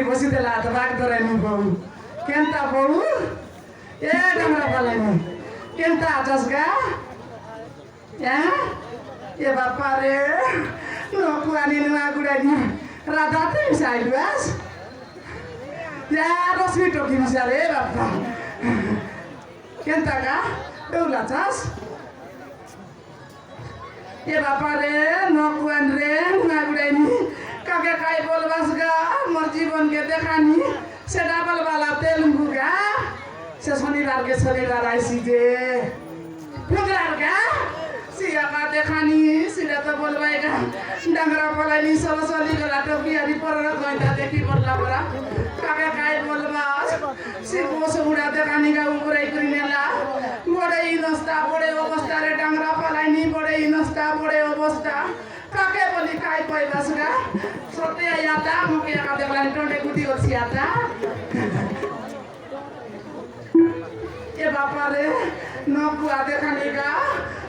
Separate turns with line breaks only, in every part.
বসি দেলা তো রাগ ধরে নি বউ কেনতা বউ এ ডাংরা পালাইনি কেনতা আছাস গা এ বাপা রে নকুয়ানি না গুড়ানি রাধা তুই সাইডবাস রশ্মি টকি মিশারে বাপা কেনতা গা ডৌলা চাস এ বাপা রে নকুয়ান রে না গুড়াইনি কাকে কাই বলবাস গা মোর জীবনকে দেখানি সেটা বলবালা তেলুগু গা সে শনিবারকে শনিবার আইসি যে ফুগলার গা সিয়াকা দেখানি সেটা তো বলবাই গা ডাংরা পলাইনি সরসলি গলা টপি আরি পরর কইতা দেখি বললা বলা কাকে কাই বলবাস সে বসে উড়া দেখানি গা উপরাই করি নেলা বড়ে ইনস্তা বড়ে অবস্থা রে ডাংরা পলাইনি বড়ে ইনস্তা বড়ে অবস্থা কাকে বলি কাই কইবাস গা সতে আয়াতা মুকে একা দেখলাম টন্ডে গুটি হচ্ছি আতা এ বাপারে নকুয়া দেখানি গা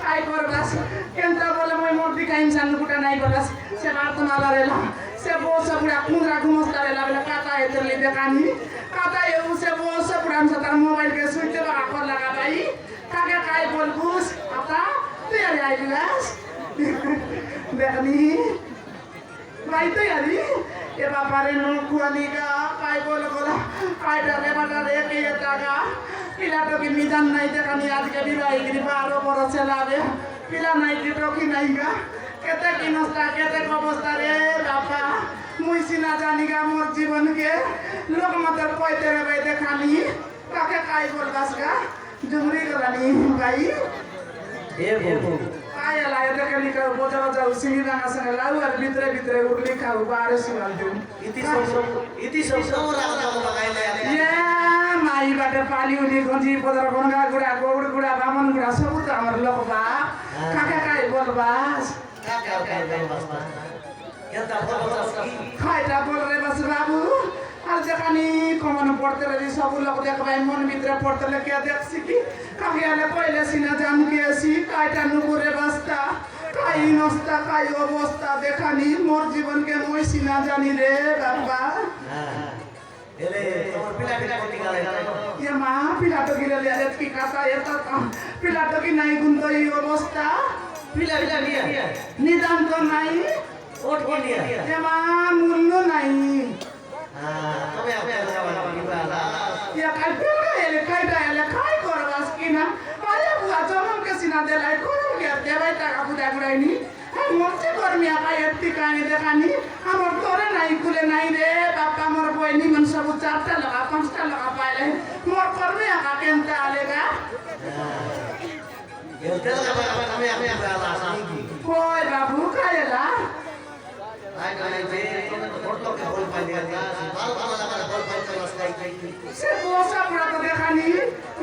কাই করবাস কেনতা বলে মই মর্দি কাইন সান গুটা নাই বলাস সে বার তো মালা রেলা সে বস পুরা কুমরা ঘুমস্তা রেলা বলে কাটা এতলি দেখানি কাটা এ সে বস পুরা আমসা তার মোবাইল কে সুইচে বা কর লাগা ভাই কাকে কাই বলবুস আতা তুই আরে আইলাস দেখনি ভাই তুই আরি এ বাপারে নকুয়ানি গা কাই বল বলা কাই ডালে বাটারে কে টাকা পিলাটো কি মিজান নাই দেখানি আজকে বিবাহ গিরি 12 বড় ছেলাবে পিলা নাই কি টকি নাই গা কেতে কি নষ্টা কেতে অবস্থা রে বাপা মুই সিনা জানি গা মোর জীবনকে লোক মাতার কইতে রে ভাই দেখানি কাকে কাই বলবাস গা জুমরি গলানি ভাই
এ বউ
কাই লাই দেখানি কা বোঝা বোঝা সিঙ্গি রাঙা সঙ্গে লাউ আর ভিতরে ভিতরে উড়লি খাও বারে সুয়াল দিউ
ইতি সব লাগাইলে
মাই বাটে পালি উনি গঞ্জি পদর গঙ্গা গুড়া গৌড় গুড়া বামন গুড়া সব তো আমার লোক বা কাকে কাই বলবাস খাইটা বল রে বাস বাবু আর যেখানি কমন পড়তে রে সব লোক দেখবাই মন ভিতরে পড়তে কে দেখছি কি কাকে আলে কইলে সিনা জান গেছি কাইটা নুপুরে বাস্তা কাই নস্তা কাই অবস্থা দেখানি মোর জীবনকে মই সিনা জানি রে বাবা
এলে তোমার পিলা কোটি গালে
ये माँ पिला तो गिरे ले की काटा ये तो पिला तो की नहीं गुंतो ये अवस्था
পিলা নিয়া
निदान तो नहीं
ওট কি নিয়া
ये माँ मुल्लो नहीं
তবে আপনি কিবা
ये काय पिला ये काय करवास की ना आया बुआ जमन के सिना दे लाई करो के देवाई टाका बुदा गुराइनी মরতে করমি আকা এত্তি কানি দেখানি আমার তোরে নাই কুলে নাই রে বাপা মোর বইনি মন সব 4টা লাগা 5টা লাগা পাইলে মোর করবে আকা কেনতে আলেগা
এতে আমি আলা
কই বাবু কাইলা
আই কানে যে ফটো কে বল পাই দিয়া ভালো লাগা বল করলাস নাই
সে বসা পুরা তো দেখানি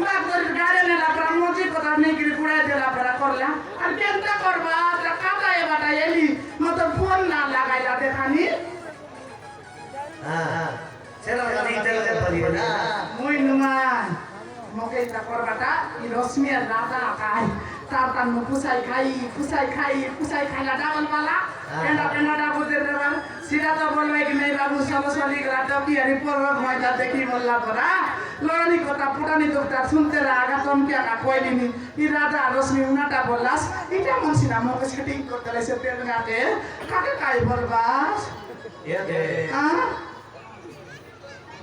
মাগর গাড়ি নে লাপরা মোজি কথা নেই কি পুরা দে লাপরা করলা আর কেনতে করবা কাটা এ বাটা এলি মত ফোন না লাগাইলা দেখানি
সেরা গানি তেলে বলি না
মুই নুমান মকে তা করবাটা ই রশ্মি আর রাধা কাই তার তার পুসাই খাইলা ডাবল বালা কেন্ডা ডাবুদের দেবার সিরা তো বলবে কি নাই বাবু সমসলি রাতা কি আরি পরব ময়দা দেখি বললা পরা লড়ানি কথা পুটানি দুটা শুনতে আগা তমকে আগা কইলিনি ই রাধা রশ্মি উনাটা বললাস এটা মনসিনা মকে সেটিং করতে লাইছে তেল গাতে কাকে কাই বলবাস
এতে
হ্যাঁ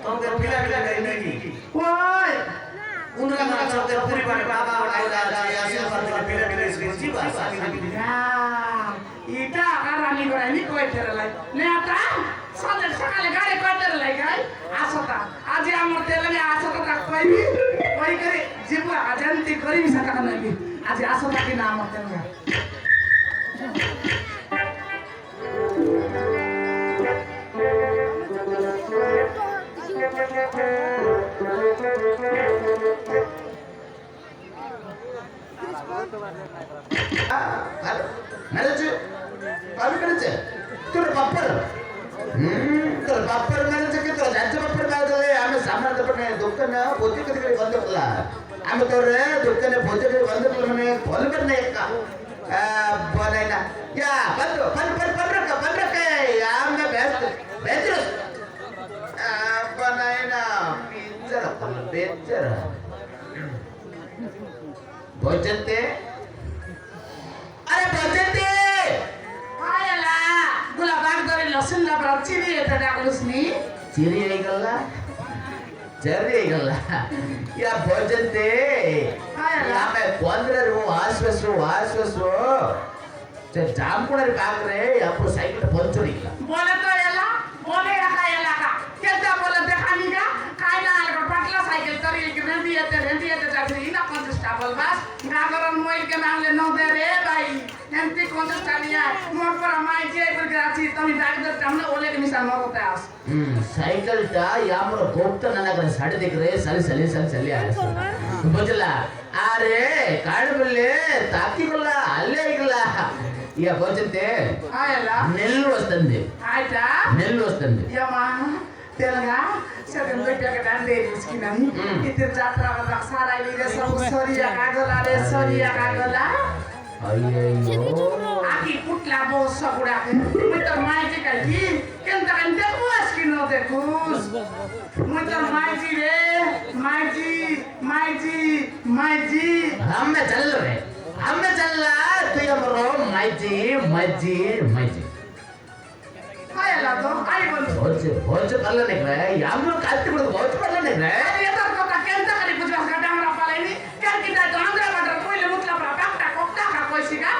তোমাদের পিলা গাই নাকি
ওই
উনরা মারা সবদের পরিবারে বাবা আইলা আশীর্বাদ দিলে পিলা এসেছি বাস
এটা আগারানি গরানি কইতেরে লাই নেতা সালে সকালে গাড়ি কইতেরে লাই গাই আসতা আজ আমার তেলে আসতা কইবি কই করে জিবু আজান্তি করিবি সাকা নাকি আজ আসতা কি না আমার তেলে
মেরেছে কবে মেরেছে তোর বাপের তোর বাপের মেরেছে কি তোর রাজ্য বাপের মেরেছে আমি সামনে দোকানে দোকানে ভোজি করে বন্ধ করলা আমি তোর দোকানে ভোজি করে বন্ধ করলাম মানে বলবে না একা বলে না ইয়া বন্ধ বন্ধ রখা আমি ব্যস্ত ব্যস্ত बेचर भोजनते अरे भोजनते
काय आला तुला बागदारी लसूण ना चिरी येतं टाकलंस नी
चिरी ऐकला चरी ऐकला या भोजनते
काय आला
आमे 15 रू आश्वसो ते जामपुणारी बाग रे आपण सायकल पंचर ऐकला
बोले तो याला बोले या काय याला का केलता बोले देखा नी का काय ना आला का पाटला सायकल तरी एक रेंडी येते चाकरी ना कॉन्स्टेबल बस गागरन मोइल के मामले न दे रे भाई एमपी कॉन्स्टेबल या मोर पर माय जे पर ग्राची तुम्ही बागदार कामने ओले के मिसाल न होता है
सायकल टा यामरो गोप्त ननगर साडे देख रे सली आले बुझला अरे काड बोले ताकी बोला अल्ले ऐकला या भोजनते
आयला
నెల్లు వస్తుంది
आयता
నెల్లు వస్తుంది
यमा तेलगा सगळं बैठक डांडे मुस्किनानी इथे जात्रा वदा सारा लिरे सब सरिया कागला
అయ్యయ్యో
आकी कुठला बोस सगुडा मी तर माहिती काय की केंता काय ते बोस की न देखूस मी तर माहिती रे माहिती
हमें चल रहा तो ये मरो माइजी
आयला तो आई बोल
भोज पल्ला नहीं रहा यामरो कालते को भोज पल्ला नहीं रहा
अरे तर कोता केंता करी बुझवास का डांगरा पालेनी केन की दा डांगरा बटर कोइले मुतला परा काकटा कोकटा का कोइसी का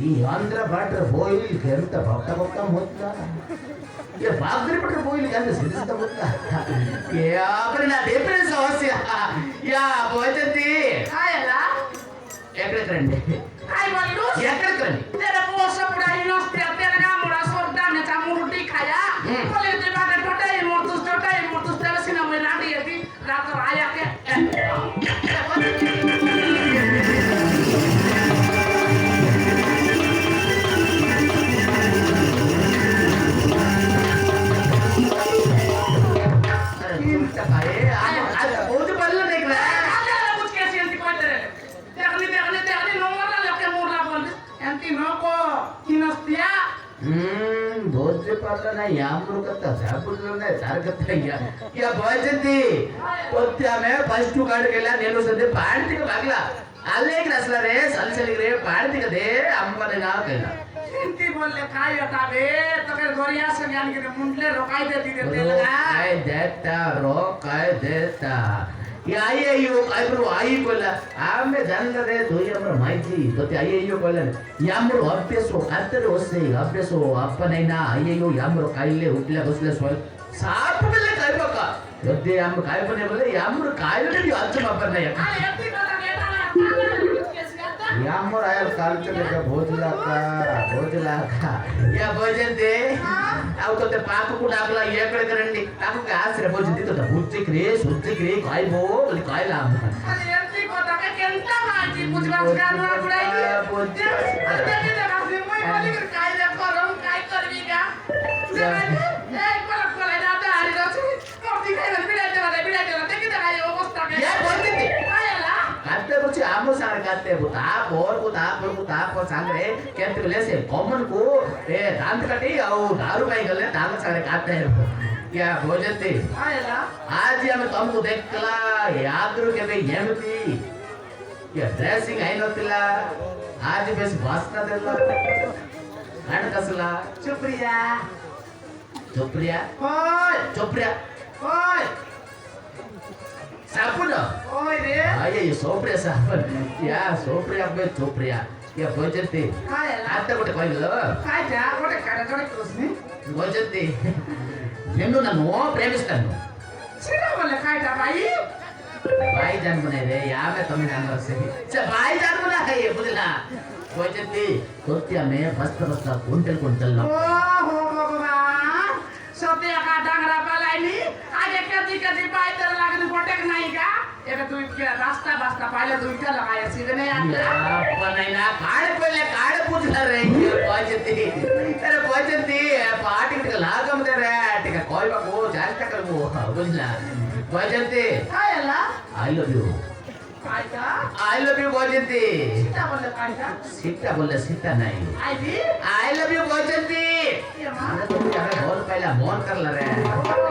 ಈ ಆಂಧ್ರ ಬಾರ್ಡರ್ ಬೋಯಿಲ್ ಕೆಂತ ಭಕ್ತ ಮೊತ್ತ ये बागरी पटर बोइल के सिद्ध ಮೊತ್ತ या अपने ना डिफरेंस समस्या या भोजनती
आयला
ఎక్కడ రండి
आई बोलू
ఎక్కడ రండి
तेरा बोस पुरा इनोस्ते तेरा गामुरा सोडा ने चामुरुटी खाया बोले ते बाटे टोटाई मोरतुस तेरा सिना में राडी येती रात आया के
नाही यामरू कत्ता झापुरलो नाही सारखं या भोजनती कोत्या में फर्स्ट कार्ड गेला नेलो सदे पाडती का भागला आले एक रसला रे सलसली रे पाडती का दे अंबने नाव केला
इंती बोलले काय होता बे तो के गोरिया से ज्ञान के मुंडले रोकाई देती देते लगा
काय देता या आईयो काय बरो आई कोला आमे जानला रे दोयमर माहिती तो ते आईयो कोला यामरो अभ्यासो कातर होसे अभ्यासो आपनैना आईयो यामरो कायले उठल्या बसल्या सोय साप बेले काय बका यदे आम काय बने बोले यामरो कायले भी अच्छा बापर नाही
अरे एती बता गेला
यामरो आयल कालचे के भोजला का या भोजन दे आउ तो ते पाक को डाकला येकडे करंडी ताकू के आसरे भोजन दे तो सुच्ची क्रे काय बोल काय लाम
अरे एती बता के केंता माजी बुझवास का नो बुलाई अरे के ते बासी मोय बोली कर काय करवी का ए कोला दादा हरी रची मोती खाय बिडाते ते के काय अवस्था के
या बोलते ते
आयला
काते बच्चे आमो सारे काते बुता और सांग रे केंत बोले से कॉमन को ए दांत कटी औ दारू पाई गले दांत सारे काते हैं या भोजन थे
आयला
आज हमें तुमको देखला याद रो के भाई येमती या ड्रेसिंग आई नतिला आज बेस वासना देला कान कसला
चुप्रिया
चोप्रिया
ओय
सापुन
ओय रे
ये सोप्रिया सापुन या सोप्रिया में चोप्रिया या भोजन थे
आयला
आता कोटे कहलो
काय जा कोटे काढा जोडे कोसनी
भोजन थे నిన్ను నన్ను ప్రేమిస్తాను
सिरा बोले काय जा भाई
भाईजान बने रे यामे तुम्हें नाम से भाईजान बना है ये बुझला भोजती कोत्या में बस्ता कुंटल
ओ हो भगवान सत्या का डांगरा पालायनी आज कधी पाय तर लागली कोटेक नाही का एका तू इतके रास्ता पाहिलं तू इथे लगाया सीधे नाही आणला
पण नाही ना काढ बुझला रे भोजती अरे भोजती पार्टी के लागम दे रे टिका कोई बाको जास्त करबो बुझला भोजती
काय आला
आई लव यू
काय का
आई लव यू भोजती
सीता बोले काय का
सीता नहीं
आई भी
आई लव यू भोजती
ये मां
बोल पहला मोन ಮಾತಾಡ್ಲಾರೆ